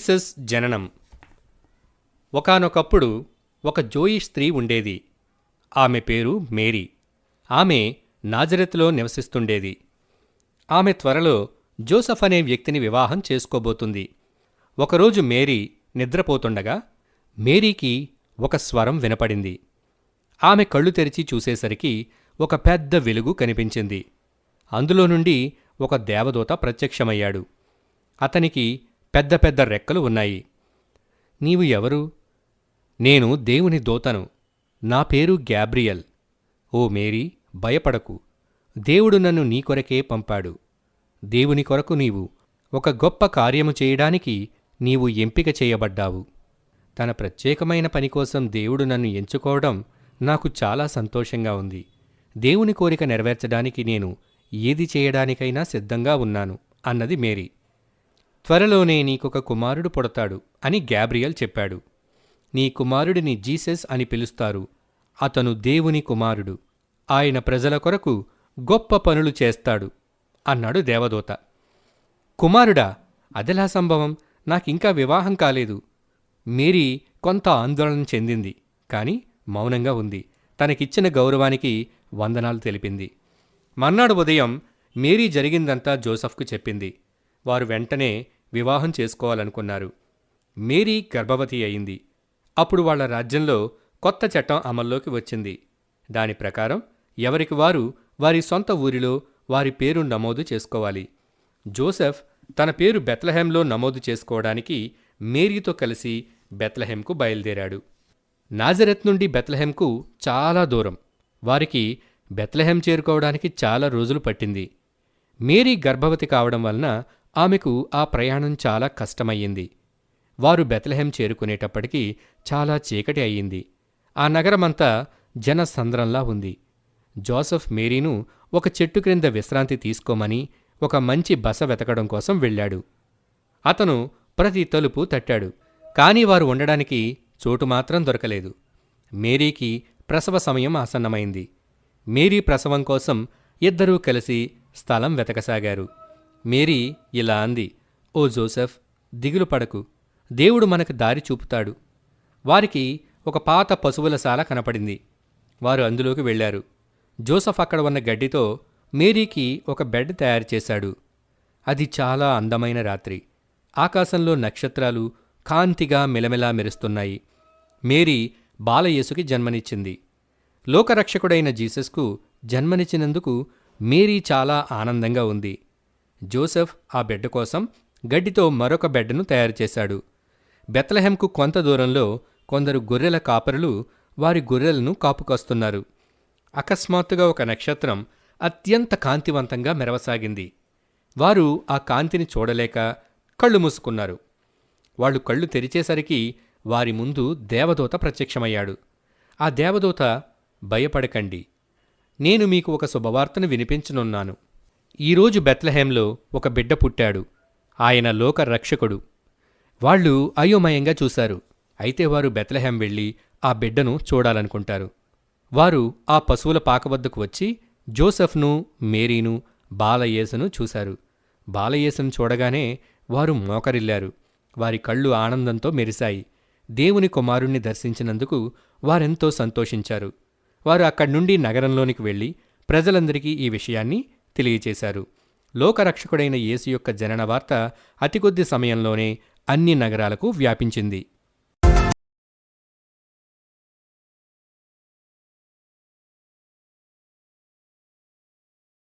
Jesus జననం. ఒకానొకప్పుడు ఒక జోయిష్ స్త్రీ ఉండేది. ఆమె పేరు మేరీ. ఆమె నాజరెతులో నివసిస్తుండేది. ఆమె త్వరలో జోసెఫ్ అనే వ్యక్తిని వివాహం చేసుకోబోతుంది. ఒకరోజు మేరీ నిద్రపోతుండగా మేరీకి ఒక స్వరం వినపడింది. ఆమె కళ్ళు తెరిచి చూసేసరికి ఒక పెద్ద వెలుగు కనిపించింది. అందులో నుండి ఒక దేవదూత ప్రత్యక్షమయ్యాడు. అతనికి పెద్ద పెద్ద రెక్కలు ఉన్నాయి. నీవు ఎవరు? నేను దేవుని దూతను. నా పేరు గ్యాబ్రియల్. ఓ మేరీ, భయపడకు. దేవుడు నన్ను నీ కొరకే పంపాడు. దేవుని కొరకు నీవు ఒక గొప్ప కార్యము చేయడానికి నీవు ఎంపిక చేయబడ్డావు. తన ప్రత్యేకమైన పనికోసం దేవుడు నన్ను ఎంచుకోవడం నాకు చాలా సంతోషంగా ఉంది. దేవుని కోరిక నెరవేర్చడానికి నేను ఏది చేయడానికైనా సిద్ధంగా ఉన్నాను అన్నది మేరీ. త్వరలోనే నీకొక కుమారుడు పుడతాడు అని గ్యాబ్రియల్ చెప్పాడు. నీ కుమారుడిని జీసస్ అని పిలుస్తారు. అతను దేవుని కుమారుడు. ఆయన ప్రజల కొరకు గొప్ప పనులు చేస్తాడు అన్నాడు దేవదూత. కుమారుడా? అదెలా సంభవం? నాకింకా వివాహం కాలేదు. మేరీ కొంత ఆందోళన చెందింది, కాని మౌనంగా ఉంది. తనకిచ్చిన గౌరవానికి వందనాలు తెలిపింది. మర్నాడు ఉదయం మేరీ జరిగిందంతా జోసెఫ్కు చెప్పింది. వారు వెంటనే వివాహం చేసుకోవాలనుకున్నారు. మేరీ గర్భవతి అయింది. అప్పుడు వాళ్ల రాజ్యంలో కొత్త చట్టం అమల్లోకి వచ్చింది. దాని ప్రకారం ఎవరికి వారు వారి సొంత ఊరిలో వారి పేరు నమోదు చేసుకోవాలి. జోసెఫ్ తన పేరు బెత్లెహేంలో నమోదు చేసుకోవడానికి మేరీతో కలిసి బెత్లెహేంకు బయలుదేరాడు. నాజరెత్ నుండి బెత్లెహేంకు చాలా దూరం. వారికి బెత్లెహేం చేరుకోవడానికి చాలా రోజులు పట్టింది. మేరీ గర్భవతి కావడం వలన ఆమెకు ఆ ప్రయాణం చాలా కష్టమయ్యింది. వారు బెత్లెహేం చేరుకునేటప్పటికీ చాలా చీకటి అయ్యింది. ఆ నగరమంతా జనసంద్రంలా ఉంది. జోసెఫ్ మేరీను ఒక చెట్టు క్రింద విశ్రాంతి తీసుకోమని ఒక మంచి బస వెతకడం కోసం వెళ్ళాడు. అతను ప్రతి తలుపు తట్టాడు, కానీ వారు ఉండడానికి చోటు మాత్రం దొరకలేదు. మేరీకి ప్రసవ సమయం ఆసన్నమైంది. మేరీ ప్రసవం కోసం ఇద్దరూ కలిసి స్థలం వెతకసాగారు. మేరీ ఇలా అంది, ఓ జోసెఫ్, దిగులు పడకు. దేవుడు మనకు దారి చూపుతాడు. వారికి ఒక పాత పశువుల శాల కనపడింది. వారు అందులోకి వెళ్లారు. జోసెఫ్ అక్కడ ఉన్న గడ్డితో మేరీకి ఒక బెడ్ తయారు చేశాడు. అది చాలా అందమైన రాత్రి. ఆకాశంలో నక్షత్రాలు కాంతిగా మిలమిలా మెరుస్తున్నాయి. మేరీ బాలయేసుకి జన్మనిచ్చింది. లోకరక్షకుడైన జీసస్కు జన్మనిచ్చినందుకు మేరీ చాలా ఆనందంగా ఉంది. జోసెఫ్ ఆ బెడ్ కోసం గడ్డితో మరొక బెడ్ను తయారు చేశాడు. బెత్లెహేంకు కొంత దూరంలో కొందరు గొర్రెల కాపరులు వారి గొర్రెలను కాపుకొస్తున్నారు. అకస్మాత్తుగా ఒక నక్షత్రం అత్యంత కాంతివంతంగా మెరవసాగింది. వారు ఆ కాంతిని చూడలేక కళ్ళు మూసుకున్నారు. వాళ్ళు కళ్ళు తెరిచేసరికి వారి ముందు దేవదూత ప్రత్యక్షమయ్యాడు. ఆ దేవదూత, భయపడకండి, నేను మీకు ఒక శుభవార్తను వినిపించనున్నాను. ఈరోజు బెత్లెహేంలో ఒక బిడ్డ పుట్టాడు. ఆయన లోక రక్షకుడు. వాళ్ళు అయోమయంగా చూశారు. అయితే వారు బెత్లెహేం వెళ్ళి ఆ బిడ్డను చూడాలనుకుంటారు. వారు ఆ పశువుల పాక వద్దకు వచ్చి జోసెఫ్ను, మేరీను, బాలయేసును చూశారు. బాలయేసును చూడగానే వారు మోకరిల్లారు. వారి కళ్ళు ఆనందంతో మెరిశాయి. దేవుని కుమారుణ్ణి దర్శించినందుకు వారెంతో సంతోషించారు. వారు అక్కడి నుండి నగరంలోనికి వెళ్లి ప్రజలందరికీ ఈ విషయాన్ని తెలియచేశారు. లోకరక్షకుడైన యేసు యొక్క జనన వార్త అతి కొద్ది సమయంలోనే అన్ని నగరాలకు వ్యాపించింది.